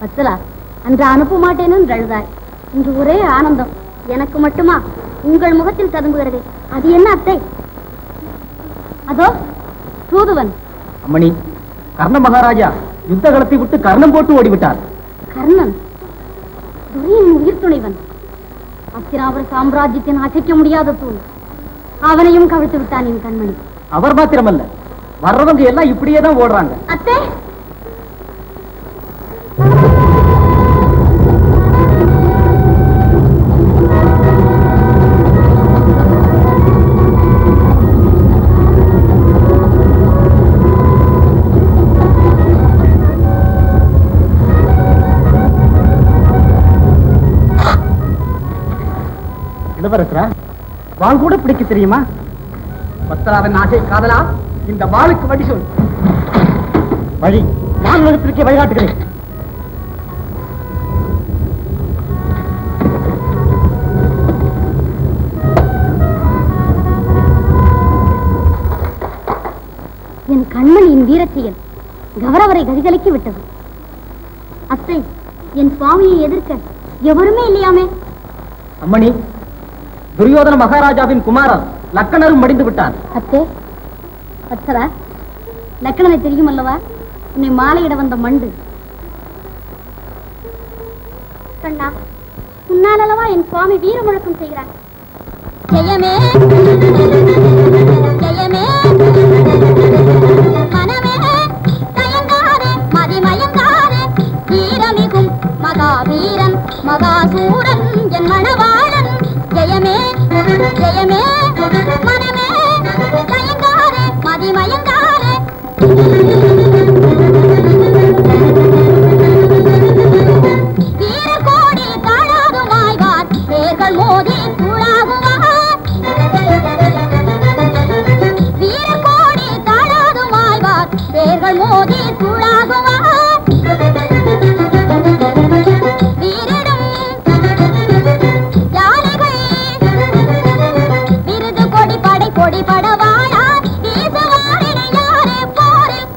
வத்சலா, அன்று அனுப்ப மாட்டேன்னு அழுதாய். இன்று ஒரே ஆனந்தம். எனக்கு மட்டுமா? உங்கள் முகத்தில் ததும்புகிறது. அது என்ன அத்தை? அதோ தூதுவன். அம்மணி, கர்ண மகாராஜா யுத்த களத்தை விட்டு கர்ணம் போட்டு ஓடிவிட்டார். கர்ணன் துரியனின் உயிர் துணைவன். அத்திராவர சாம்ராஜ்யத்தின் அசைக்க முடியாத தூள். அவனையும் கவிழ்த்து விட்டான் என் கண்மணி. அவர் மாத்திரமல்ல, வர்றவங்க எல்லாம் இப்படியேதான் ஓடுறாங்க. அத்தை, இளவரசரா, வாள் கூட பிடிக்க தெரியுமா? வத்சலாவின் ஆசை காதலா, இந்த வாளுக்கு வழி சொல். வழி நான் உலகத்திற்கே வழிகாட்டுகிறேன். என் கண்மணியின் வீரச்செயல் கௌரவரை கதிகலக்கி விட்டது. அத்தை, என் சுவாமியை எதிர்க்க எவருமே இல்லையாமே. அம்மணி, துரியோதன மகாராஜாவின் குமாரன் லக்கணரும் மடிந்து விட்டார். அத்தே, வத்சலா, லக்கணனை தெரியும் அல்லவா? உன்னை மாலையிட வந்த மண்டு. கண்ணா, உன்னால் அல்லவா என் சுவாமி வீர முழக்கம் செய்கிறார். ஜெயமே ஜெயமே மனமே தயங்காரே மதிமயங்காரே வீரமிகும் மகாவீரன் மகாசூரன் என் மணவாளன். ஜெயமே ஜெயமே மனமே தயங்காரே மதிமயங்காரே வீரகோடி தாழாதுமாய்வார் பேர்கள் மோதி தூளாகுவார். வீரகோடி தாழாதுமாய்வார் பேர்கள் மோதி தூளாகுவார். வீரிடும் யானைகள் விருது கொடி படை கொடி படவாழா வீசுவாரினை யாரே போரில்.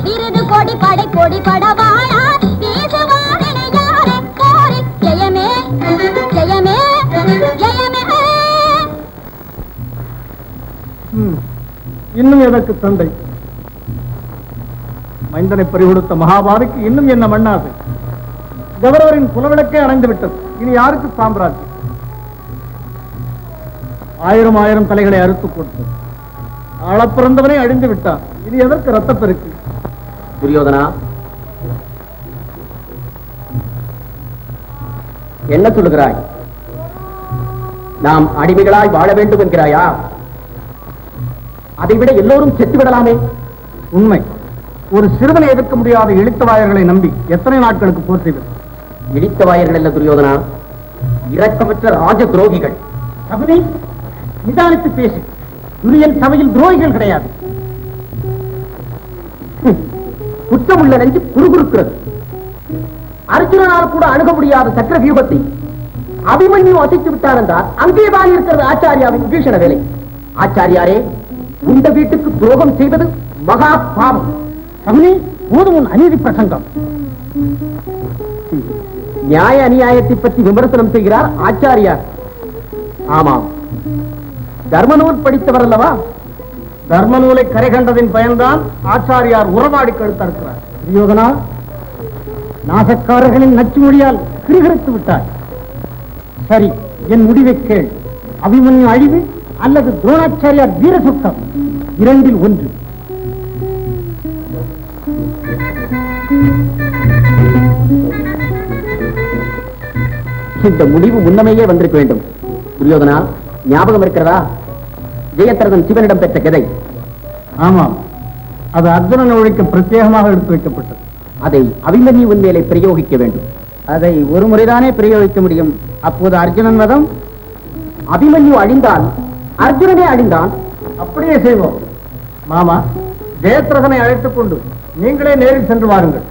விருது கொடி படை கொடி படவாழா வீசுவாரினை யாரே போரில். ஜெயமே ஜெயமே ஜெயமே. இன்னும் எதற்கு தந்தை? மைந்தனை பறிகொடுத்த மகாபாரதிக்கு இன்னும் என்ன மண்ணாது? கௌரவரின் குலவிளக்கே அணைந்து விட்டது. இனி யாருக்கு சாம்ராஜ்யம்? ஆயிரம் ஆயிரம் தலைகளை அறுத்துக் கொடுத்து ஆளப்பிறந்தவனை அழிந்து விட்டான். இனி எதற்கு ரத்தப்பெருக்கு? துரியோதனா, என்ன சொல்லுகிறாய்? நாம் அடிமைகளாய் வாழ வேண்டும் என்கிறாயா? அதைவிட எல்லோரும் செத்து விடலாமே. உண்மை. ஒரு சிறுவனை எதிர்க்க முடியாத இழித்தவாயர்களை நம்பி எத்தனை நாட்களுக்கு போர் செய்வது? இழித்தவாயர்கள் அல்ல துரியோதனா, இரக்கமற்ற ராஜ துரோகிகள். சபதி, நிதானித்து பேசு. துரியன் சபையில் துரோகிகள் கிடையாது. குற்றமுள்ள நெஞ்சு குறுகுறுக்கிறது. அர்ஜுனனால் கூட அணுக முடியாத சக்கர வியூகத்தை அபிமன்யு அசைத்து விட்டார் என்றால் அங்கேதான் இருக்கிறது ஆச்சாரியாவின் விபீஷண வேலை. ஆச்சாரியாரே, இந்த வீட்டுக்கு துரோகம் செய்வது மகா பாவம். சகுனி, போதும் உன் அநீதி பிரசங்கம். நியாய அநியாயத்தை பற்றி விமர்சனம் செய்கிறார் ஆச்சாரியார். ஆமாம், தர்மநூல் படித்தவர் அல்லவா? தர்மநூலை கரை கண்டதின் பயன்தான் ஆச்சாரியார் உறவாடி கழுத்தறுக்கிறார். துரியோதனா, நாசக்காரர்களின் நச்சு மொழியால் கிரிகரித்து விட்டார். சரி, என் முடிவை கேள். அபிமன்யு அழிவு அல்லது துரோணாச்சாரியார் வீர சுத்தம், இரண்டில் ஒன்று. இந்த முடிவு முன்னமையே வந்திருக்க வேண்டும். துரியோதனா, ஞாபகம் இருக்கிறதா ஜெயத்ரதன் சிவனிடம் பெற்ற கதை? ஆமாம், அது அர்ஜுனன் ஒழிக்க பிரத்யேகமாக எடுத்து வைக்கப்பட்டது. அதை அபிமன்யுவின் மேலே பிரயோகிக்க வேண்டும். அதை ஒரு முறைதானே பிரயோகிக்க முடியும். அப்போது அர்ஜுனன் வதம். அபிமன்யு அழிந்தால் அர்ஜுனனே அழிந்தான். அப்படியே செய்வோம். மாமா, ஜெயத்ரதனை அழைத்துக் கொண்டு நீங்களே நேரில் சென்று வாருங்கள்.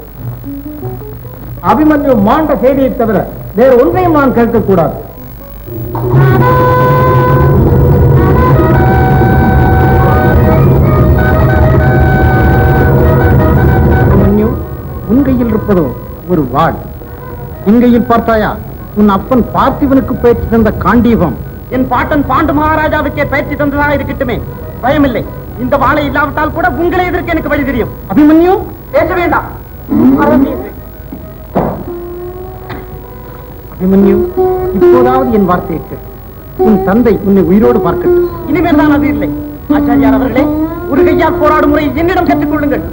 அபிமன்யு மாண்ட செய்தியை தவிர வேறு ஒன்றையும் நான் கேட்கக்கூடாது. இருப்பதோ ஒரு வாள். இங்கையில் பார்த்தாயா, உன் அப்பன் பார்த்திவனுக்கு பயிற்சி தந்த காண்டீபம் என் பாட்டன் பாண்டு மகாராஜாவுக்கே பயிற்சி தந்ததாக இருக்கட்டுமே, பயமில்லை. இந்த வாளை இல்லாவிட்டால் கூட உங்களை எதிர்க்க எனக்கு வழி தெரியும். அபிமன்யு, பேச வேண்டாம். அபிமன்யு, இப்போதாவது என் வார்த்தைக்கு உன் தந்தை உன்னை உயிரோடு பார்க்கட்டும். இனிமேல் தான் அது இல்லை. ஆச்சாரியார் அவர்களே, ஒரு கையால் போராடும் முறை என்னிடம் கற்றுக் கொள்ளுங்கள்.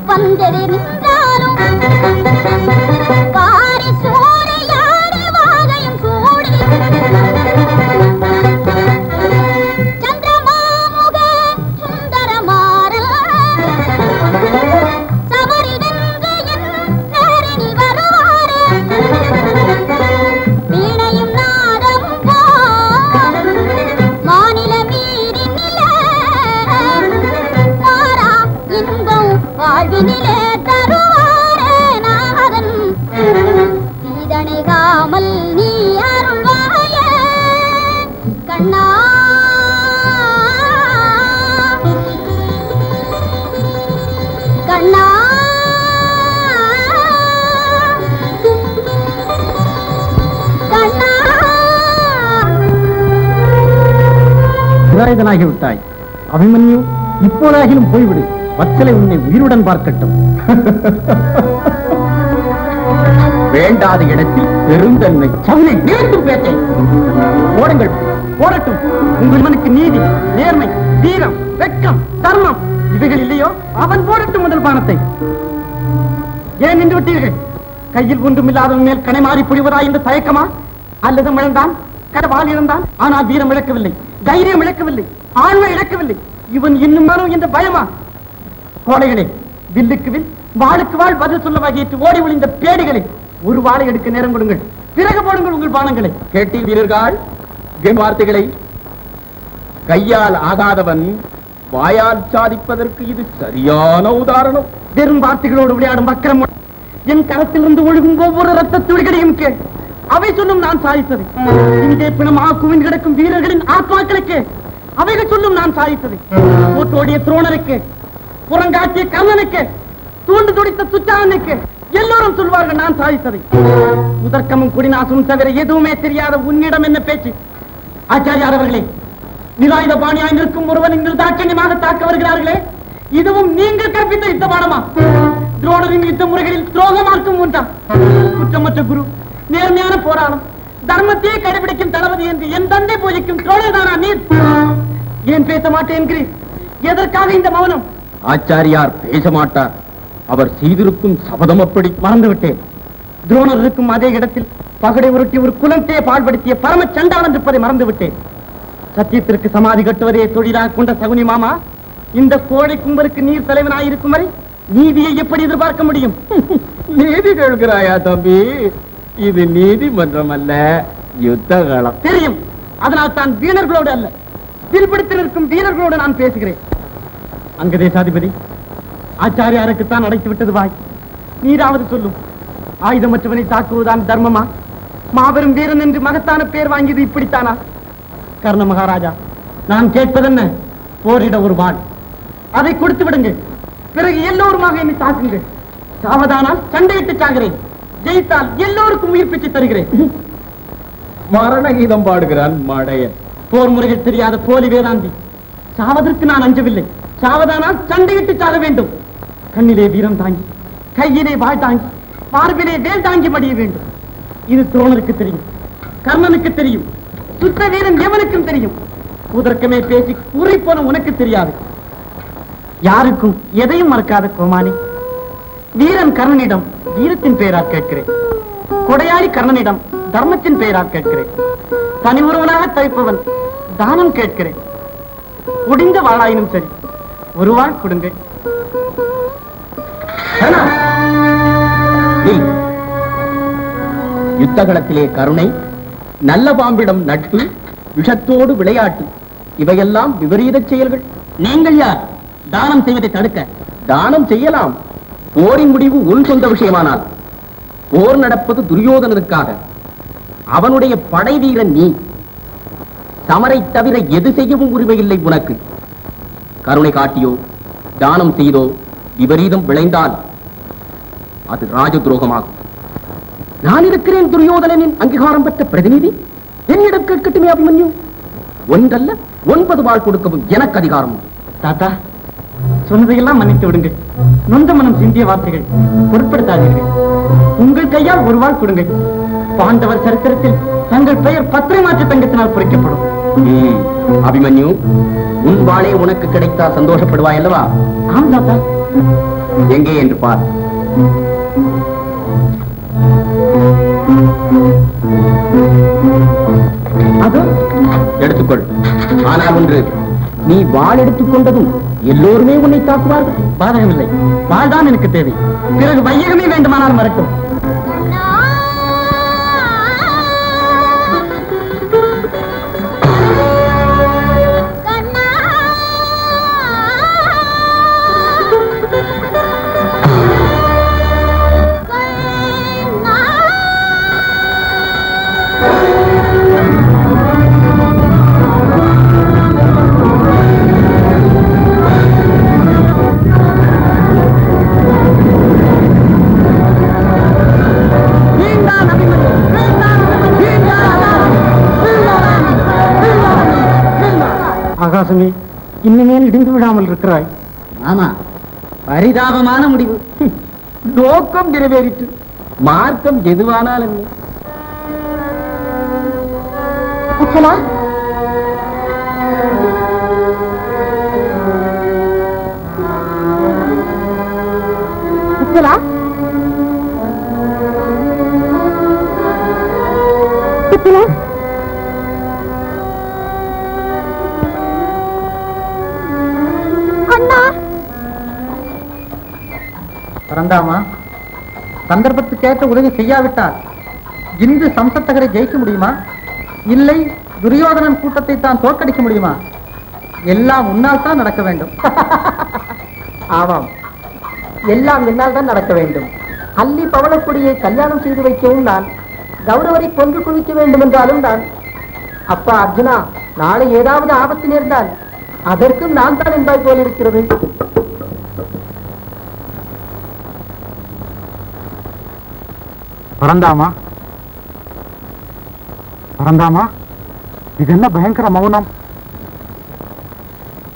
வந்தது நின்றாலும் பாரி சூறையாடி வாகையும் சூடி சந்திரமாமுக சுந்தரமாறல் சபரிடென்று என் நேரில் வருவாரே வீணையும் நாதமும் மாநில மீறி நில மாறா இன்பம் வாழ்வினிலே தருவாரே நாதன் சீதனைகாமல் நீ அருள்வாயே கண்ணா. கண்ணா கண்ணா விதாயகனாகிவிட்டாய். அபிமன்யு, இப்போதாகிலும் போய்விடு. வச்சலை உன்னை உயிருடன் பார்க்கட்டும். வேண்டாத இடத்தில் பெருந்தன்மை. சவுனை மீண்டும் பேச்சை ஓடுங்கள், போடட்டும். உங்கள் மனுக்கு நீதி, நேர்மை, வீரம், வெட்கம், தர்மம் இவைகள் இல்லையோ அவன் போடட்டும் முதல் பானத்தை. ஏன் நின்று விட்டீர்கள்? கையில் ஒன்றுமில்லாதவன் மேல் கனை மாறி புரிவதா என்று தயக்கமா? அல்லது இழந்தான், கடவால் இழந்தான், ஆனால் வீரம் இழக்கவில்லை, தைரியம் இழக்கவில்லை, ஆண்மை இழக்கவில்லை. இவன் இன்னும் மனம் என்ற பயமா? கோடைகளே, வில்லுக்கு வில், வாளுக்கு வாழ் பதில் சொல்ல வகையிட்டு ஓடி ஒளிந்த பேடிகளை ஒரு வாளை எடுக்க நேரம் கொடுங்கள். பிறகு போடுங்கள் உங்கள் பானங்களை. கேட்டீர் வீரர்கள் வார்த்தைகளை? கையால் ஆகாதவன் வாயால் சாதிப்பதற்கு இது சரியான உதாரணம். வெறும் வார்த்தைகளோடு விளையாடும் வக்கரம் என் கரத்திலிருந்து ஒழுகும் ஒவ்வொரு ரத்த துளிகளையும் கேள். அவை சொல்லும் நான் சாதித்தது. இங்கே பிணமாக குவிந்து கிடக்கும் வீரர்களின் ஆத்மாக்களுக்கு அவைகள் சொல்லும் நான் சாதித்தது. போட்டோடிய துரோணருக்கு, புறங்காட்டிய கர்ணனுக்கு, தூண்டு துடித்த துச்சாதனுக்கு எல்லோரும் சொல்வார்கள் நான் சாதித்ததை. முதற்கமும் குடிநாசமும் தவிர எதுவுமே தெரியாத உன்னிடம் என்ன பேச்சு? ஆச்சாரியார் அவர்களே, நிராயுத பாணியாய் நிற்கும் ஒருவன் இன்று தாட்சண்யமாக தாக்க வருகிறார்களே, இதுவும் நீங்கள் கற்பித்த யுத்த பாடமா? துரோணரின் யுத்த முறைகளில் துரோகமாக்கும் ஒன்றா? குற்றமற்ற குரு, நேர்மையான போராடும், தர்மத்தையே கடைபிடிக்கும் தளபதி என்று என் தந்தை பூஜிக்கும் துரோணர்தானா நீர்? ஏன் பேச மாட்டேன் என்கிறீர்? எதற்காக இந்த மௌனம்? ஆச்சாரியார் பேச மாட்டார். அவர் செய்திருக்கும் சபதம் அப்படி. மறந்துவிட்டேன். துரோணர் இருக்கும் அதே இடத்தில் பகடை உருட்டி ஒரு குலத்தையே பாழ்படுத்திய பரம சண்டாளன் இருப்பதை மறந்துவிட்டேன். சத்தியத்திற்கு சமாதி கட்டுவதே தொழிலாக கொண்ட சகுனி மாமா, இந்த கோழை கும்பலுக்கு நீர் தலைவனாயிருக்கும் வரை நீதியை எப்படி எதிர்பார்க்க முடியும்? நீதி கேட்கிறாயா தம்பி? இது நீதிமன்றம் அல்ல, யுத்த காலம். தெரியும். அதனால் தான் வீரர்களோடு அல்ல, பிற்படுத்தில் இருக்கும் வீரர்களோடு நான் பேசுகிறேன். அங்க தேசாதிபதி, ஆச்சாரியாருக்குத்தான் அடைத்து விட்டது வாய். நீராவது சொல்லும். ஆயுதமற்றவனை தாக்குவதுதான் தர்மமா? மாபெரும் வீரன் என்று மகத்தான பேர் வாங்கியது இப்படித்தானா? கர்ண மகாராஜா, நான் கேட்பதென்ன? போரிட ஒரு வாள், அதை கொடுத்து விடுங்கள். பிறகு எல்லோருமாக என்னை தாக்குங்கள். சாவதானால் சண்டையிட்டு சாகிறேன், ஜெயித்தால் எல்லோருக்கும் உயிர் பிச்சு தருகிறேன். மரண கீதம் பாடுகிறான் மடையன். போர் முறைகள் தெரியாத போலி வேதாந்தி. சாவதற்கு நான் அஞ்சவில்லை, சாவதானால் சண்டையிட்டு சாக வேண்டும். கண்ணிலே வீரம் தாங்கி, கையிலே வாழ் தாங்கி, மார்பிலே வேல் தாங்கி மடிய வேண்டும். இது துரோணருக்கு தெரியும், கர்ணனுக்கு தெரியும், சுத்த வீரன் எவனுக்கும் தெரியும். உதற்கமே பேசி கூறி போன உனக்கு தெரியாது. யாருக்கும் எதையும் மறக்காத கோமானி, வீரன் கர்ணனிடம் வீரத்தின் பெயரால் கேட்கிறேன், கொடையாளி கர்ணனிடம் தர்மத்தின் பெயரால் கேட்கிறேன், தனி ஒருவனாக தவிப்பவன் தானம் கேட்கிறேன். முடிந்த வாழாயினும் சரி, ஒரு வாழ் கொடுங்க. யுத்தகலத்திலே கருணை, நல்ல பாம்பிடம் நட்பு, விஷத்தோடு விளையாட்டு, இவையெல்லாம் விபரீத செயல்கள். நீங்கள் யார் தானம் செய்வதை தடுக்க? தானம் செய்யலாம். போரின் முடிவு உன் சொந்த விஷயமானால் போர் நடப்பது துரியோதனனுக்காக. அவனுடைய படை வீரன் நீ. சமரை தவிர எது செய்யவும் உரிமை இல்லை உனக்கு. கருணை காட்டியோ தானம் செய்தோ விபரீதம் விளைந்தால் அது ராஜ துரோகமாகும். நான் இருக்கிறேன் துரியோதனனின் அங்கீகாரம் பெற்ற பிரதிநிதி. என்னிடம் கேட்கட்டுமே அபிமன்யு. ஒன்றல்ல 9 வாள் கொடுக்கவும் எனக்கு அதிகாரம் உண்டு. தாத்தா, சொன்னதையெல்லாம் மன்னித்து விடுங்கள். நொந்த மனம் சிந்திய வார்த்தைகள் பொருட்படுத்தாதீர்கள். உங்கள் கையால் ஒரு வாள் கொடுங்கள். பாண்டவர் சரித்திரத்தில் தங்கள் பெயர் பத்திரை மாற்று தங்கத்தினால் பொறிக்கப்படும். அபிமன்யு, உன் வாளே உனக்கு கிடைத்தா சந்தோஷப்படுவாய் அல்லவா? ஆம் தாத்தா. எங்கே என்று பார். அதோ எடுத்துக்கொள். ஆனால் ஒன்று, நீ வாள் எடுத்துக் கொண்டதும் எல்லோருமே உன்னை தாக்குவார்கள். பாதகமில்லை, வாள் தான் எனக்கு தேவை. பிறகு வையகமே வேண்டுமானால் மறக்கும். ஆகாசமே, இன்னுமேல் இடிந்து விடாமல் இருக்கிறாய். ஆமா, பரிதாபமான முடிவு. நோக்கம் நிறைவேறிற்று. மார்க்கம் எதுவானால் என்ன? வச்சலா, வச்சலா, வச்சலா. பரந்தாமா, சந்தர்ப்பத்துக்கேற்ற உதவி செய்யாவிட்டால் இன்று சம்சத்தகரை ஜெயிக்க முடியுமா? இல்லை துரியோதனன் கூட்டத்தை தான் தோற்கடிக்க முடியுமா? எல்லாம் உன்னால் தான் நடக்க வேண்டும். ஆமாம், எல்லாம் என்னால் தான் நடக்க வேண்டும். அல்லி பவளக்குடியை கல்யாணம் செய்து வைக்கவும் நான், கௌரவரை கொன்று குவிக்க வேண்டும் என்றாலும் நான். அப்பா அர்ஜுனா, நாளை ஏதாவது ஆபத்து நேர்ந்தால் அதற்கும் நான் தான் என்பாய் போல் இருக்கிறது. பரந்தாமா, பரந்தாமா, இது என்ன பயங்கர மௌனம்?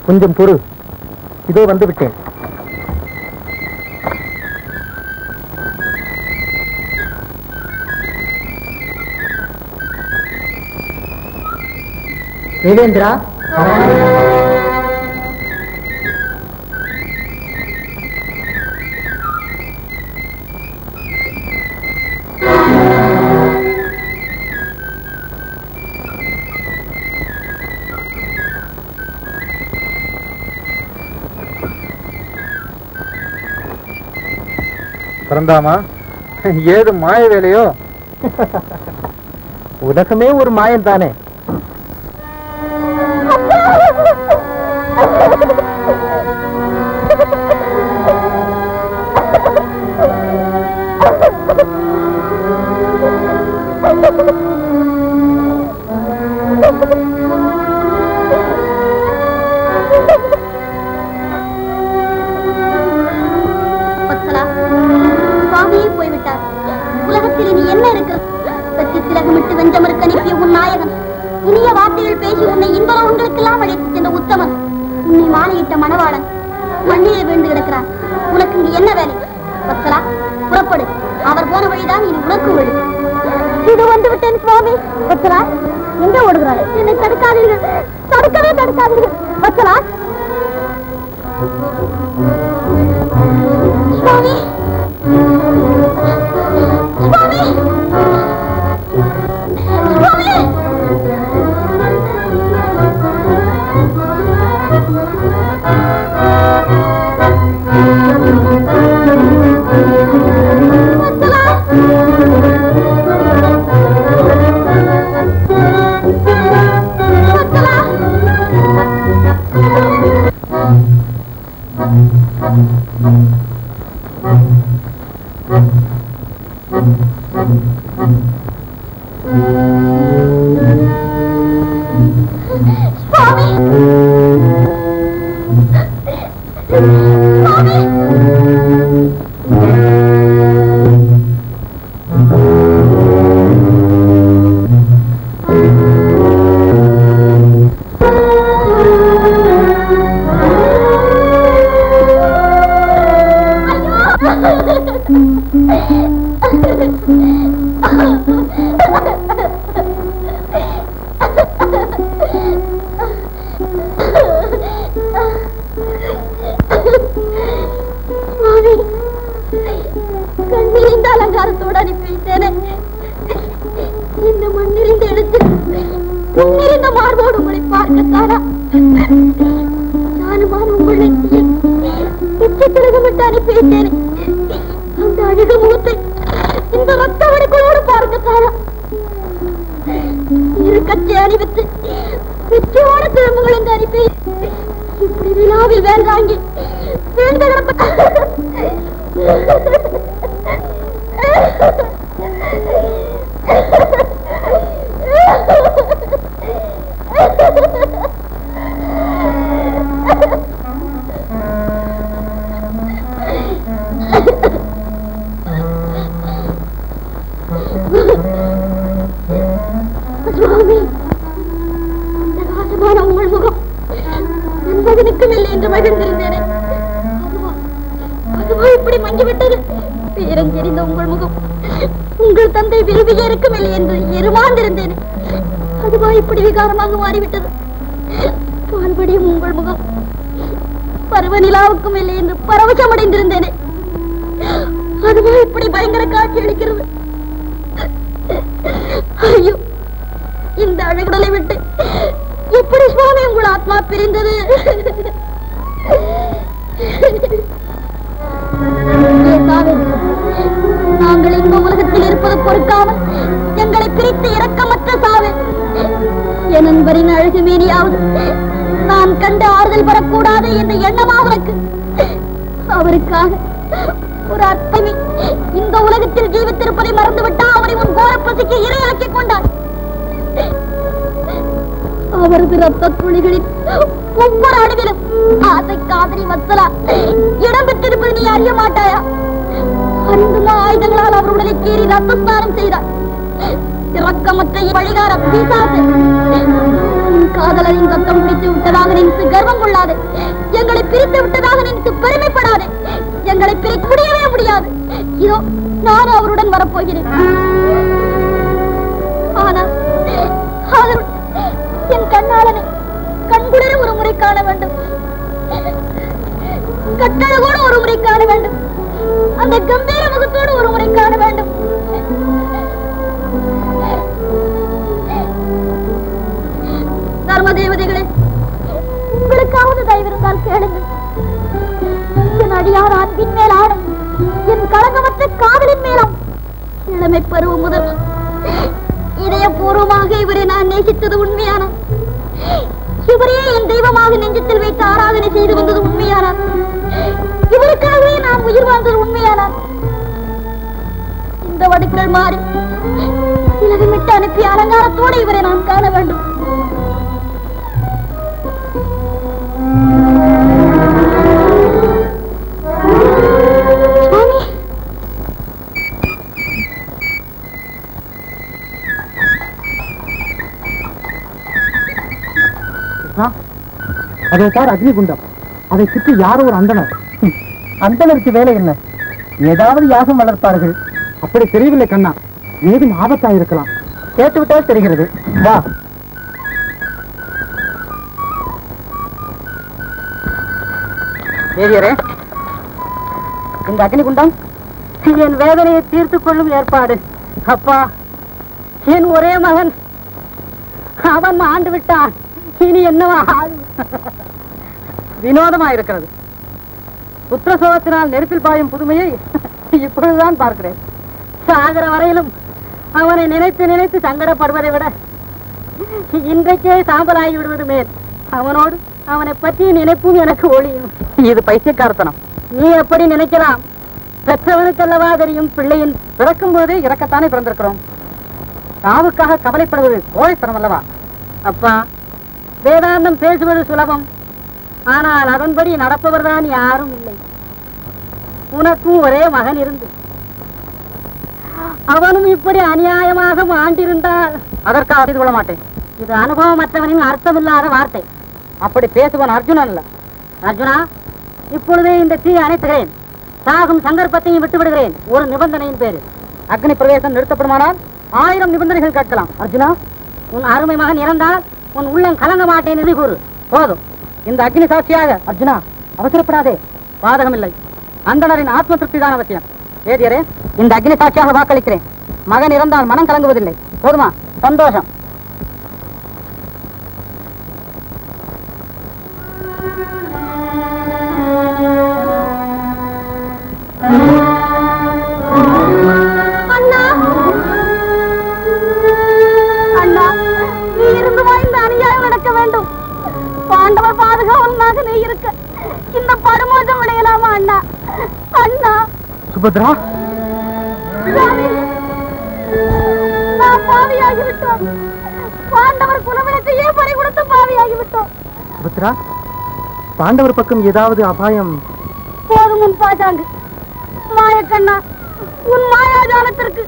கொஞ்சம் பொறு, இதோ வந்து விட்டேன். தேவேந்திரா, பரந்தாமா, ஏது மாய வேலையோ? உலகமே ஒரு மாயம் தானே. சுவாமியே போய்விட்டார். உலகத்தில் இனி என்ன இருக்கு? பற்றி திலகமிட்டு வெஞ்சமருக்கு அனுப்பிய உன் நாயகன், இனிய வார்த்தைகள் பேசி உன்னை இன்பலவங்களுக்கெல்லாம் அழைத்து சென்ற உத்தமன், உன்னை மாலையிட்ட மணவாளன் மண்ணிலே வீழ்ந்து கிடக்கிறார். உனக்கு இங்கு என்ன வேலை? வத்சலா, புறப்படு. அவர் போன வழிதான் இனி உனக்கு வழி. இது வந்து விட்டேன் சுவாமி. வத்சலா, எங்க ஓடுகிறாய்? என்னை தடுக்காதீர்கள், தடுக்கவே தடுக்காதீர்கள். வத்சலா, சுவாமி, சுவாமி, சுவாமி. Thank you. கண்ணிலிருந்த அலங்காரத்தோடு அனுப்பி வைத்தேனே, இந்த மண்ணிலிருந்த எடுத்து முன்னிருந்த மார்போடு உங்களை பார்க்கத்தானா? நானுமான உங்களை திலகமிட்டு அனுப்பி வைத்தேனே, அந்த அழகு முகத்தை இந்த ரத்த வடிகளோடு பார்க்கத்தானா? இரு கச்சை அணிவித்து வெற்றியோட திரும்புகள் என்று அனுப்பி இப்படி விழாவில் வேண்டாங்கி வேண்ட சுவாமி, அந்த ராசமான உங்கள் முகம் என்பதனுக்கும் இல்லை என்று மகிழ்ந்திருந்தேனே, அதுவா இப்படி மங்கிவிட்டது? பேரஞ்செறிந்த உங்கள் முகம் உங்கள் தந்தை விரும்பிய இருக்கும் இல்லை என்று எருமாந்திருந்தேனே, அதுவா இப்படி விகாரமாக மாறிவிட்டது? பால்படியும் உங்கள் முகம் பருவ நிலாவுக்கும் இல்லை என்று பரவசம் அடைந்திருந்தேனே, அதுவா இப்படி பயங்கர காட்சி அளிக்கிறது? ஐயோ, இந்த அழகுடலை விட்டு எப்படி சுவாமி உங்கள் ஆத்மா பிரிந்தது? நாங்கள் இந்த உலகத்தில் இருப்பது பொறுக்காமல் எங்களை பிரித்து இரக்கமற்ற சாவே. என் நண்பரின் அழகு மீறியாவது நான் கண்டு ஆறுதல் பெறக்கூடாது என்ற எண்ணமா அவருக்கு? அவருக்காக ஒரு அத்தமி இந்த உலகத்தில் ஜீவித்திருப்பதை மறந்துவிட்டா அவனை உன் கோர பசிக்கு இரையாக்கிக் கொண்டார். அவரது ரத்த துளிகளில் ஒவ்வொரு அணுவிலும் ஆசை காதலி வத்சலா இடம் பெற்றிருப்பது நீ அறிய மாட்டாயா? அறிந்துள்ள ஆயுதங்களால் அவர் உடலை கீறி ரத்த ஸ்நானம் செய்தார். இரக்கமற்ற வழிகார பிசாசு, காதலரின் ரத்தம் பிடித்து விட்டதாக நினைத்து கர்வம் கொள்ளாது, எங்களை பிரித்து விட்டதாக நினைத்து பெருமைப்படாது. எங்களை பிரிக்க முடியவே முடியாது. இதோ நான் அவருடன் வரப்போகிறேன். ஆனால் என் கண்ணாளனை கண்குளிர ஒரு முறை காண வேண்டும், கட்டழகோடு ஒரு முறை காண வேண்டும், அந்த கம்பீர முகத்தோடு ஒரு முறை காண வேண்டும். தர்ம தேவதைகளே, உங்களுக்காவது தயவிருந்தால் கேளுங்கள். என் அடியார் அன்பின் மேல் ஆணை, என் களங்கமற்ற காதலின் மேலாம் இளமை பருவம் முதல் இதயபூர்வமாக இவரை நான் நேசித்தது உண்மையான, இவரே என் தெய்வமாக நெஞ்சத்தில் வைத்து ஆராதனை செய்து வந்தது உண்மையானார், இவருக்காகவே நான் உயிர் வாழ்ந்தது உண்மையானார். இந்த வடுக்கள் மாறி திலகமிட்டு அனுப்பிய அலங்காரத்தோடு இவரை நான் காண வேண்டும். அதே சார் அக்னிகுண்டம், அதை சுற்றி யாரோ ஒரு அந்தனர். அந்தனருக்கு வேலை என்ன? ஏதாவது யாகம் வளர்ப்பார்கள். அப்படி தெரியவில்லை கண்ணா, ஏதும் ஆபத்தாக இருக்கலாம். கேட்டுவிட்டால் தெரிகிறது. வா. தேவியரே, இந்த அக்னிகுண்டம் என் வேதனையை தீர்த்துக் கொள்ளும் ஏற்பாடு. அப்பா, என் ஒரே மகன், அவன் ஆண்டு விட்டான். இனி என்னவா? வினோதமா இருக்கிறது. புத்திர சோகத்தினால் நெருப்பில் பாயும் புதுமையை இப்பொழுதுதான் பார்க்கிறேன். சாகர வரையிலும் அவனை நினைத்து நினைத்து சங்கடப்படுவதை விட இன்றைக்கே சாம்பலாகி விடுவது மேல். அவனோடு அவனை பற்றி நினைப்பும் எனக்கு ஒளியும். இது பைத்தியக்காரத்தனம். நீ எப்படி நினைக்கலாம்? பெற்றவனுக்கல்லவா தெரியும். பிள்ளையின் பிறக்கும் போதே இறக்கத்தானே பிறந்திருக்கிறோம். சாவுக்காக கவலைப்படுவது கோழைத்தனம் அல்லவா? அப்பா, வேதாந்தம் பேசுவது சுலபம், ஆனால் அதன்படி நடப்பவர்தான் யாரும் இல்லை. உனக்கும் ஒரே மகன் இருந்து அவனும் இப்படி அநியாயமாக மாண்டிருந்தால் அதற்காக செய்து கொள்ள மாட்டேன். இது அனுபவமற்றவனின் அர்த்தமில்லாத வார்த்தை. அப்படி பேசுவன் அர்ஜுனன் அல்ல. அர்ஜுனா, இப்பொழுதே இந்த தீயை அணைத்துகிறேன். சாகும் சந்தர்ப்பத்தையும் விட்டு விடுகிறேன். ஒரு நிபந்தனையின் பேரு. அக்னி பிரவேசம் நிறுத்தப்படுமானால் 1000 நிபந்தனைகள் கேட்கலாம். அர்ஜுனா, உன் அருமை மகன் இறந்தால் உன் உள்ளம் கலங்க மாட்டேன் என்று கூறு. போதும். இந்த அக்னி சாட்சியாக அர்ஜுனா அவசரப்படாதே. பாதகமில்லை. அந்தணரின் ஆத்ம திருப்தி தான் அவசியம். வேதியரே, இந்த அக்னி சாட்சியாக வாக்களிக்கிறேன். மகன் இறந்தால் மனம் கலங்குவதில்லை. போதுமா? சந்தோஷம். அண்ணா, அண்ணா, நீ இருந்துமா இந்த அநியாயம் நடக்க வேண்டும்? பாண்டவர் பாதுகாவலனாக நீ இருக்க இந்த படுமோசம் விளையலாமா அண்ணா? அண்ணா சுபத்ரா, நான் பாவியாகிவிட்டோம். பாண்டவர் குலவிளக்கையே பறி கொடுத்து பாவியாகிவிட்டோம். சுபத்ரா, பாண்டவர் பக்கம் ஏதாவது அபாயம்? போதும் உன் பாசாங்கு. மாயக்கண்ணா, உன் மாயாஜாலத்திற்கு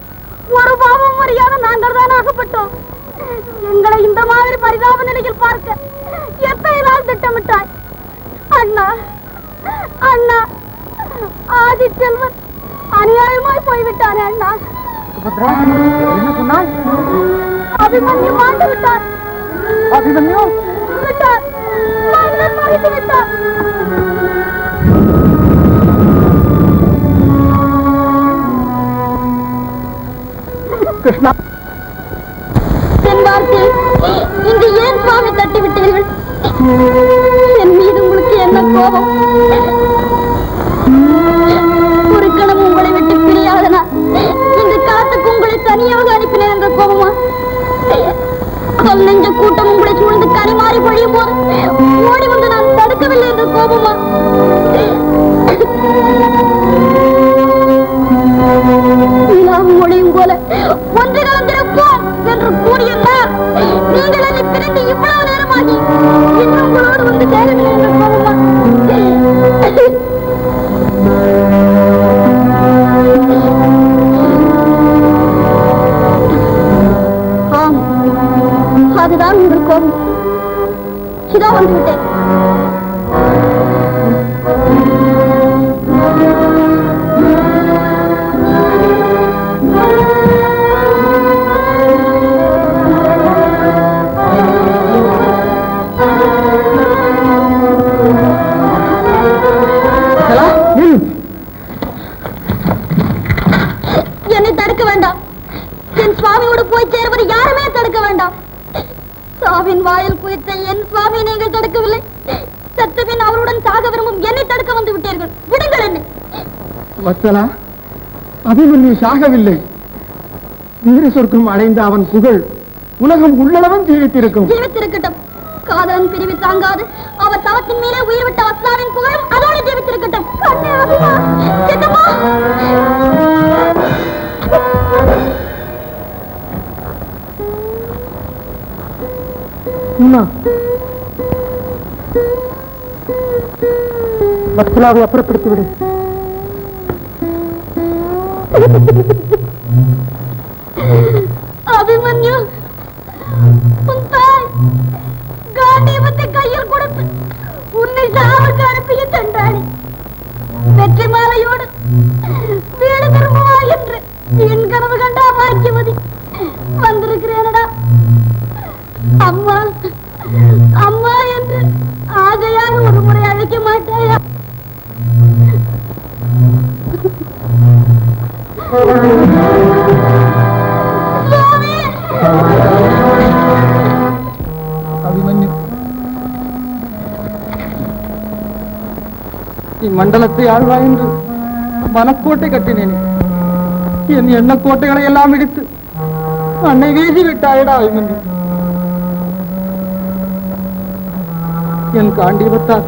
ஒரு பாவம் அறியாத நாங்கள் தான் ஆகப்பட்டோம். எங்களை இந்த மாதிரி பரிதாப நிலையில் பார்க்க எத்தனை நாள் திட்டமிட்டாய்? அண்ணா, அண்ணா, ஆதிச்செல்வன் அநியாயமாய் போய்விட்டானே அண்ணா. சுபத்ரா, என்ன சொன்னாய்? அபிமன்யு மாண்டு விட்டார். அபிமன்யு விட்டார், மகன் மறைத்து விட்டார். கிருஷ்ணா, தென்பார்த்து இங்கு ஏன் சுவாமி தட்டி விட்டீர்கள்? என் மீது உங்களுக்கு என்ன கோபம்? ஒரு கணம் உங்களை விட்டு பிரியாதனா இந்த காத்துக்கு உங்களை தனியாக அனுப்பினேன் என்ற கோபமா? கல் நெஞ்ச கூட்டம் உங்களை சூழ்ந்து கனிமாறி பொழியும் போது ஓடி வந்து நான் தடுக்கவில்லை என்ற கோபமா? மொழியும் போல ஒன்று கலந்திருப்போம் என்று கூறியிருந்தால் நீங்கள் என்னை பிரிந்து இவ்வளவு நேரமாகி இன்னும் உங்களோடு வந்து சேரவில்லை என்று கோபமா? ஆம், அதுதான் உங்கள் கோபம். இதோ வந்துவிட்டேன். என்னை தடுக்க வேண்டாம். என் சுவாமியோடு போய் சேருவது யாருமே தடுக்க வேண்டாம். சாவின் வாயில் குறித்த என் சுவாமி நீங்கள் தடுக்கவில்லை. சத்தபின் அவருடன் சாக விரும்பும் என்னை தடுக்க வந்து விட்டீர்கள். விடுங்கள் என்னை. வத்சலா, அபிமன்யு சாகவில்லை. வீர சொர்க்கம் அடைந்த அவன் புகழ் உலகம் உள்ளளவும் ஜீவித்திருக்கும். ஜீவித்திருக்கட்டும். காதலன் பிரிவு தாங்காது அவர் தவத்தின் மேலே உயிர் விட்ட வத்சலாவின் புகழும் அதோடு ஜீவித்திருக்கட்டும். கண்ணே அபிமா, சித்தம்மா. வத்சலாவை அப்புறப்படுத்தி விடு. அபிமன்யு, உன் தாய் காண்டீபத்தை கையில் கொடுத்து உன்னை சாவுக்கு அனுப்பிய தண்டாடி வெற்றி மாலையோடு வீடு திரும்புவா என்று என் கனவு கண்டா பாக்கியவதி வந்திருக்கிறேனடா. அம்மா, அம்மா என்று ஆகையாக ஒரு முறை அழைக்க மாட்டாயா? அபிமன்யு, இம்மண்டலத்தை ஆழ்வாய் என்று மனக்கோட்டை கட்டினேன். என் எண்ணக்கோட்டைகளை எல்லாம் இடித்து அன்னை வீசி விட்டாயடா அபிமன்யு. என் காண்டீபத்தால்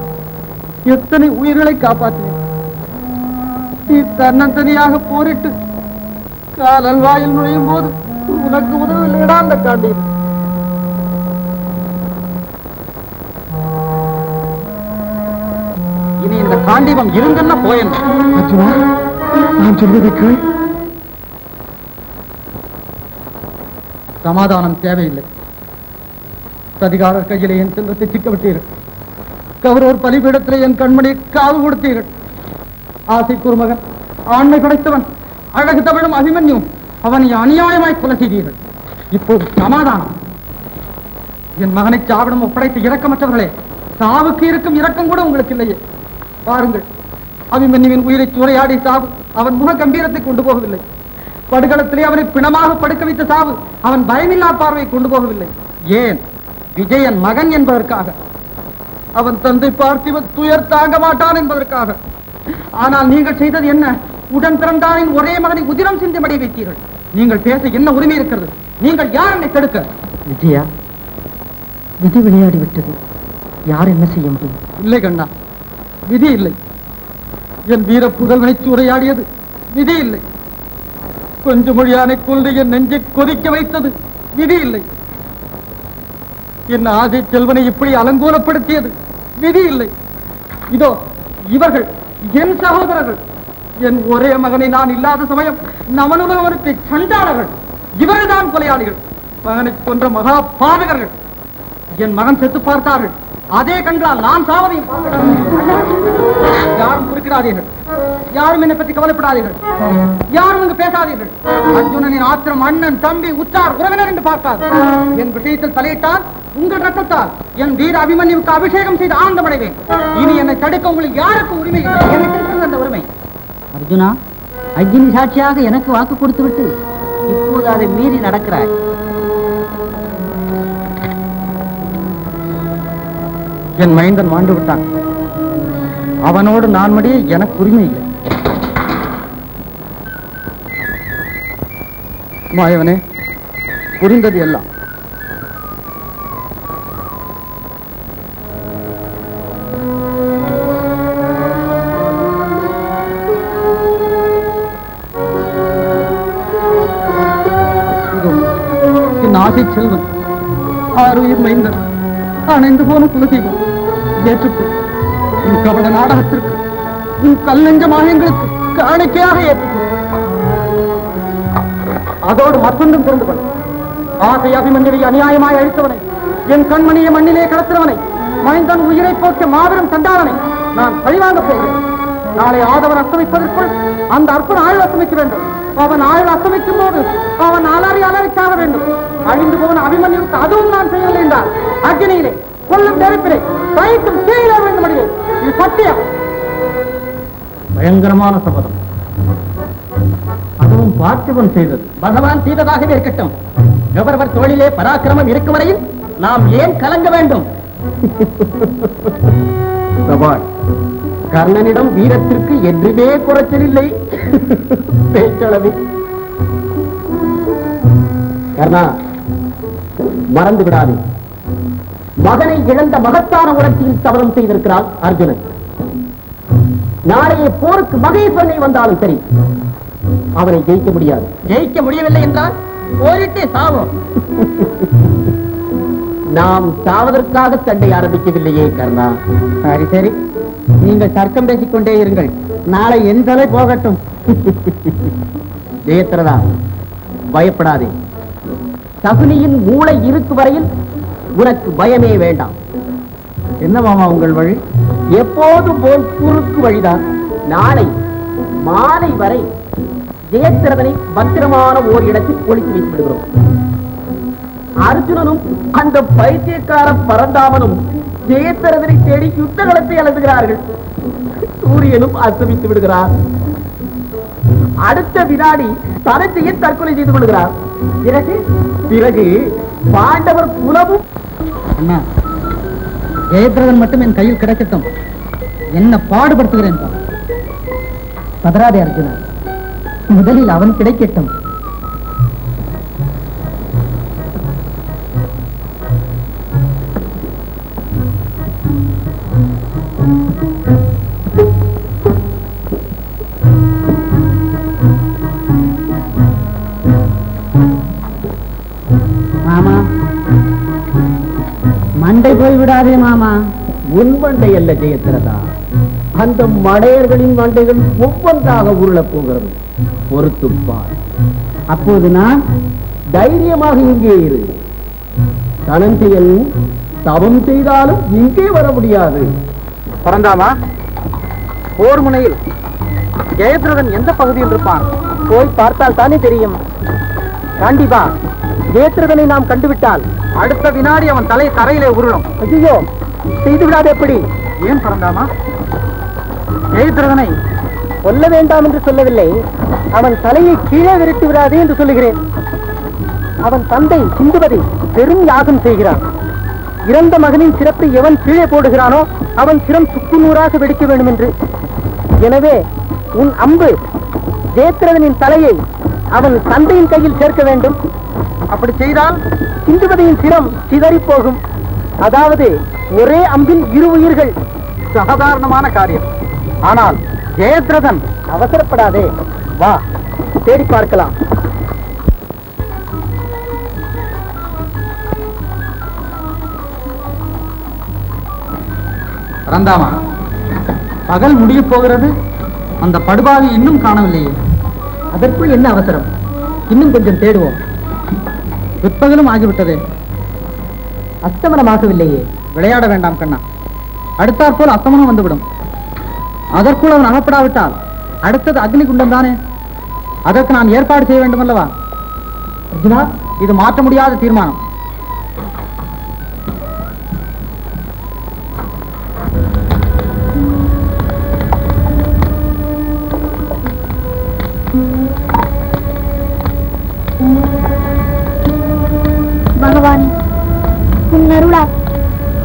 எத்தனை உயிர்களை காப்பாற்றினேன். நீ தன்னந்தனியாக போரிட்டு காலல் வாயில் நுழையும் போது உனக்கு உதவில்லைடா அந்த காண்டீபம். இனி இந்த காண்டீபம் இருங்கன்னா போயேன். நான் சொல்வதை கேள். சமாதானம் தேவையில்லை. சதிகாரர் கையிலே என் செல்வத்தை சிக்க விட்டீர்கள். கௌரவர் பலிபீடத்திலே என் கண்மணியை காவு கொடுத்தீர்கள். ஆசை குருமகன், ஆண்மை படைத்தவன், அழகு தமிழும் அபிமன்யும் அவனை அநியாயமாய் கொலை செய்தீர்கள். இப்போது சமாதானம். என் மகனை சாவிடம் ஒப்படைத்து இரக்கமற்றவர்களே, சாவுக்கு இருக்கும் இரக்கம் கூட உங்களுக்கு இல்லையே. பாருங்கள், அபிமன்யுவின் உயிரை சூறையாடி சாவு அவன் முக கம்பீரத்தை கொண்டு போகவில்லை. படுகளத்திலே அவனை பிணமாக படுக்க வைத்த சாவு அவன் பயமில்லா பார்வையை கொண்டு போகவில்லை. ஏன்? விஜயன் மகன் என்பதற்காக. அவன் தந்தை பார்த்திவன் துயர் தாங்க மாட்டான் என்பதற்காக. ஆனால் நீங்கள் செய்தது என்ன? உடன் பிறந்தானின் ஒரே மகனை உதிரம் சிந்தி மடிய வைத்தீர்கள். நீங்கள் பேச என்ன உரிமை இருக்கிறது? நீங்கள் யார் என்னை தடுக்க? விஜயா, விதி விளையாடி விட்டது. யார் என்ன செய்ய முடியும்? இல்லை கண்ணா, விதி இல்லை. என் வீர புதல்வனை சூறையாடியது விதி இல்லை. கொஞ்சம் மொழியானை கொண்டு என் நெஞ்சை கொதிக்க வைத்தது விதி இல்லை. என் ஆசை செல்வனை இப்படி அலங்கோலப்படுத்தியது விதி இல்லை. இதோ இவர்கள் என் சகோதரர்கள். என் ஒரே மகனை நான் இல்லாத சமயம் நமனுலகத்தை சண்டாளர்கள். இவர்கள் தான் கொலையாளிகள், மகனை கொன்ற மகா பாதகர்கள். என் மகன் செத்து பார்த்தார்கள். அதே கண்டால் நான் சாவதையும் யாரும் குறுக்கிடாதீர்கள். யாரும் என்னை பற்றி கவலைப்படாதீர்கள். யாரும் இங்கு பேசாதீர்கள். அர்ஜுனனின் ஆத்திரம் அண்ணன், தம்பி, உற்றார், உறவினர் என்று பார்க்காது. என் விஷயத்தில் தலையிட்டால் உங்கள் ரத்தத்தால் என் வீர அபிமன்யுவுக்கு அபிஷேகம் செய்து ஆனந்தமடைவேன். இனி என்னை தடுக்க உங்களுக்கு யாருக்கு உரிமை? எனக்கு இருக்கிறது அந்த உரிமை. அர்ஜுனா, அக்னி சாட்சியாக எனக்கு வாக்கு கொடுத்து விட்டு இப்போது அதை மீறி நடக்கிறாய். என் மைந்தன் மாண்டு விட்டான். அவனோடு நான் மடிய எனக்கு உரிமை இல்லை. மாயவனே, புரிந்தது எல்லாம். என் ஆசை செல்வன், ஆறுயிர் மைந்தன், அணைந்து போன குலதெய்வம், ஏற்றுக்கொள். உன் கபட நாடகத்திற்கு, உன் கல்லஞ்ச மாயங்களுக்கு காணிக்கையாக ஏற்றுக்கொள். அதோடு மற்றொன்றும் புரிந்து கொள். ஆசை அபிமன்யுவை அநியாயமாய் அழித்தவனை, என் கண்மணியை மண்ணிலே கடத்தினவனை, மைந்தன் உயிரை போக்க மாபெரும் சண்டாளனை நான் பழிவாங்க போகிறேன். நாளை ஆதவன் அஸ்தமிப்பதற்குள் அந்த அற்பன் ஆயுள் அஸ்தமிக்க வேண்டும். அவன் ஆயுள் அஸ்தமிக்கும் போது அவன் அலறி அலறி சாக வேண்டும். அழிந்து போன அபிமன்யுக்கு அதுவும் நான் செய்யவில்லை என்றால் அக்னியிலே, கொல்லும் நெருப்பிலே, பயக்கும் கீழே வேண்டும். அடிவேன். இது சத்தியம். பயங்கரமான சபதம். அதுவும் பார்த்திபன் செய்தது. பகவான் செய்ததாகவே இருக்கட்டும். எவரவர் தொழிலே பராக்கிரமம் இருக்கும் வரையில் நாம் ஏன் கலங்க வேண்டும்? கர்ணனிடம் வீரத்திற்கு என்றுமே குறைச்சல் இல்லை. பேச்சளவில் கர்ணா, மறந்து விடாதே, மகனை இழந்த மகத்தான உணர்ச்சியில் சபதம் செய்திருக்கிறான் அர்ஜுனன். நாளைய போருக்கு மகேஸ்வரனை வந்தாலும் சரி, அவனை ஜெயிக்க முடியாது. ஜெயிக்க முடியவில்லை என்றால் போரிட்டே சாவோம். நாம் சாவதற்காக சண்டை ஆரம்பிக்கவில்லையே கர்ணா. சரி சரி, நீங்கள் தர்க்கம் பேசிக் கொண்டே இருங்கள். நாளை என் தலை போகட்டும். ஜெயத்ரதா, பயப்படாதே. சகுனியின் மூளை இருக்கு வரையில் உனக்கு பயமே வேண்டாம். என்ன மாமா உங்கள் வழி? எப்போதும் போல் குறுக்கு வழிதான். நாளை மாலை வரை ஜெயத்ரதனை பத்திரமான ஓர் இடத்தில் ஒளித்து வைத்து விடுகிறோம். அர்ஜுனனும் அந்த பைத்தியக்கார பரந்தாமனும் ஜெயத்ரதனை தேடி யுத்த களத்தை எழுதுகிறார்கள். சூரியனும் அஸ்தமித்து விடுகிறார். அடுத்த வினாடி தனத்தையே தற்கொலை செய்து கொள்கிறார். பிறகு பாண்டவர் குலமும். அண்ணா, ஜெயத்ரதன் மட்டும் என் கையில் கிடைக்கட்டும். என்ன பாடுபடுத்துகிறேன். பதறாதே அர்ஜுனா, முதலில் அவன் கிடைக்கட்டும். மாமா, மண்டை போய் விடாதே மாமா. உன் மண்டை அல்ல ஜெயத்ரதா, அந்த மடையர்களின் மண்டைகள் ஒவ்வொன்றாக உருளப் போகிறது. பொறுத்துப்பார். அப்போது நான் தைரியமாக இங்கே இரு. தனஞ்சயன் தவம் செய்தாலும் இங்கே வர முடியாது. பரந்தாமா, போர் முனையில் ஜெயத்ரதன் எந்த பகுதியில் இருப்பான்? போய் பார்த்தால் தானே தெரியும். கண்டிப்பா ஜெயத்ரதனை நாம் கண்டுவிட்டால் அடுத்த வினாடி அவன் தலை தரையிலே உருளும். ஐயோ, செய்துவிடாது. எப்படி? ஏன் பரந்தாமா? ஜெயத்ரதனை கொல்ல வேண்டாம் என்று சொல்லவில்லை, அவன் தலையை கீழே விரட்டி விடாது என்று சொல்லுகிறேன். அவன் தந்தை சிந்துவதை பெரும் யாகம் செய்கிறான். இறந்த மகனின் சிறப்பை எவன் கீழே போடுகிறானோ அவன் சிரம் சுக்குநூறாக வெடிக்க வேண்டும் என்று. எனவே உன் அம்பு ஜெயத்ரதனின் தலையை அவன் தந்தையின் கையில் சேர்க்க வேண்டும். அப்படி செய்தால் சிந்துவதையின் சிரம் சிதறி போகும். அதாவது ஒரே அம்பில் இரு உயிர்கள். சாதாரணமான காரியம். ஆனால் ஜெயத்ரதன் அவசரப்படாதே, வா தேடி பார்க்கலாம். பரந்தாமா, பகல் முடிய போகிறது, அந்த படுபாவி இன்னும் காணவில்லையே. அதற்குள் என்ன அவசரம்? இன்னும் கொஞ்சம் தேடுவோம். பிற்பகலும் ஆகிவிட்டதே. அஸ்தமனமாகவில்லையே. விளையாட வேண்டாம் கண்ணா, அடுத்தாற்போல் அஸ்தமனம் வந்துவிடும். அதற்குள் அவன் அகப்படாவிட்டால் அடுத்தது அக்னி குண்டம் தானே. அதற்கு நான் ஏற்பாடு செய்ய வேண்டும் அல்லவா? அர்ஜுனா, இது மாற்ற முடியாத தீர்மானம். பகவானே, உன் அருளா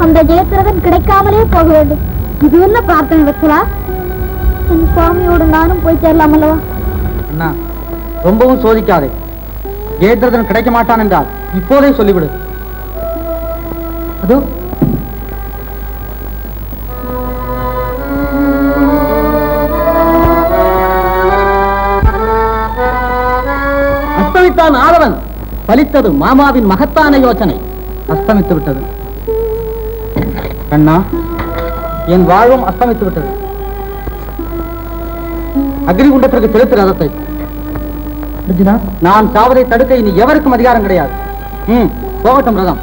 அந்த ஜெயத்ரதன் கிடைக்காமலே போக வேண்டும். இது என்ன பிரார்த்தனை வச்சலா? என் சுவாமியோடு நானும் போய் சேரலாம் அல்லவா? அண்ணா, ரொம்பவும் சோதிக்காதே. ஜெயத்ரதன் கிடைக்க மாட்டான் என்றால் இப்போதே சொல்லிவிடு. அதோ அஸ்தமித்தான் ஆதவன். பலித்தது மாமாவின் மகத்தான யோசனை. அஸ்தமித்து விட்டது கண்ணா, என் வாழ்வும் அஸ்தமித்து விட்டது. அக்னிகுண்டத்திற்கு செலுத்து ரதத்தை. அர்ஜுனா, நான் சாவதை தடுக்க இனி எவருக்கும் அதிகாரம் கிடையாது. போகட்டும் ரதம்.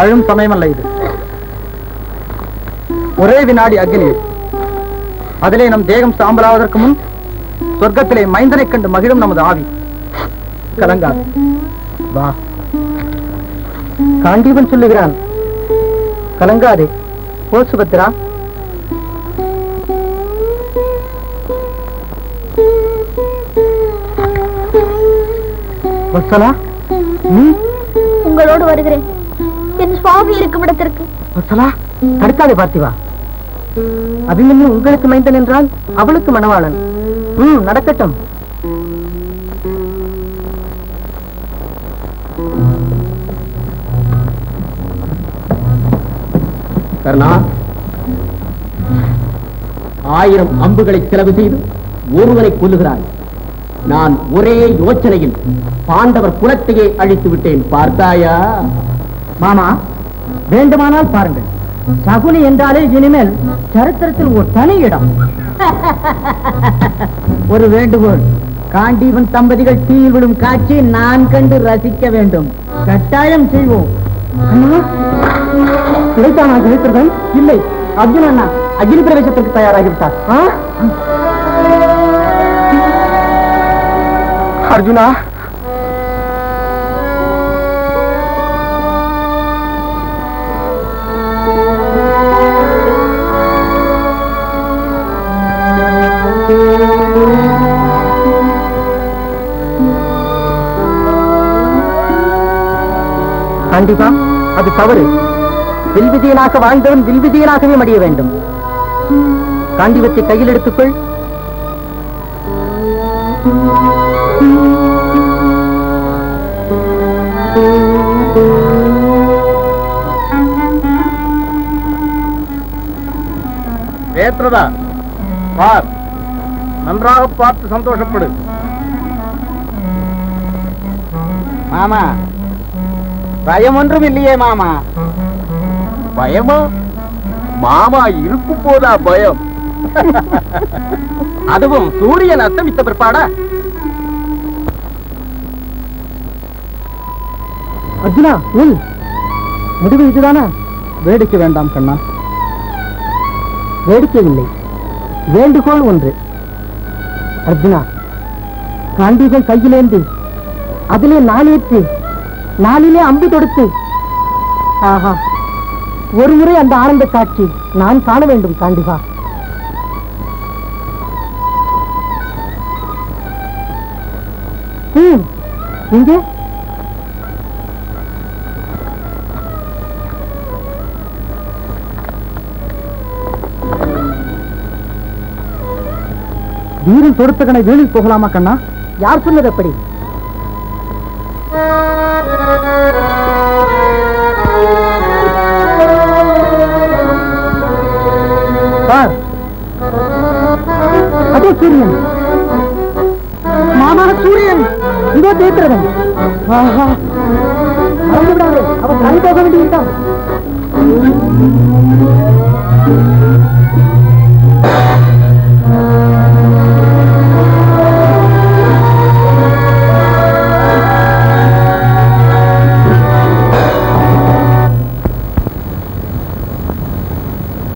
அழும் சமயமல்ல இது. ஒரே வினாடி அக்னி. அதிலே நம் தேகம் சாம்பலாவதற்கு முன் சொர்க்கத்திலே மைந்தனை கண்டு மகிழும் நமது ஆவி. கலங்காது, வா. காண்டீபன் சொல்லுகிறான், கலங்காதே. போ சுபத்ரா. வத்சலா, நீ? உங்களோடு வருகிறேன், என் சுவாமி இருக்கும் இடத்திற்கு. வத்சலா, தடுக்காதே பார்த்திவா. அபிமன்யு உங்களுக்கு மைந்தன் என்றால் அவளுக்கு மணவாளன். நடக்கட்டும். கர்ணா, 1000 அம்புகளை செலவு செய்து ஒருவரை கொல்லுகிறாய். நான் ஒரே யோசனையில் பாண்டவர் குலத்தையே அழித்து விட்டேன். பார்த்தாயா? மாமா, வேண்டுமானால் பாருங்கள். சகுனி என்றாலே இனிமேல் சரித்திரத்தில் ஒரு தனி இடம். ஒரு வேண்டுகோள், காண்டீபன் தம்பதிகள் தீயில் விடும் காட்சி நான் கண்டு ரசிக்க வேண்டும். கட்டாயம் செய்வோம். கிடைத்தானா ஜெயத்ரதன்? இல்லை, அர்ஜுன் அண்ணா அக்னி பிரவேசத்திற்கு தயாராகிவிட்டார். அர்ஜுனா, கண்டிப்பா அது தவறு. வில்விஜயனாக வாழ்ந்தவன் வில்விஜயனாகவே மடிய வேண்டும். காண்டிவத்தை கையில் எடுத்துக்கொள். ஏற்றதா பார், நன்றாக பார்த்து சந்தோஷப்படு. மாமா, பயம் ஒன்றும் இல்லையே மாமா. பயமா? மாமா இருக்கும் போதா பயம்? அதுவும் சூரியன் அஸ்தமித்த பிற்பாடா? அர்ஜுனா, நில். முடிவு இதுதானா? வேடிக்கை வேண்டாம் கண்ணா. வேடிக்கை இல்லை, வேண்டுகோள் ஒன்று. அர்ஜுனா, காண்டிகை கையிலேந்து அதிலே நாளேற்றி நாளிலே அம்பு தொடுத்து, ஆஹா, ஒரு முறை அந்த ஆனந்த காட்சி நான் காண வேண்டும் காண்டிகா. இங்கே வீரன் தொடுத்தகனை வேலில் போகலாமா கண்ணா? யார் சொன்னது எப்படி? அதே சூரியன் மாமா, சூரியன் இதோ தேய்க்கிறவன். மறந்து விடாதே, அவன் கை போக வேண்டிய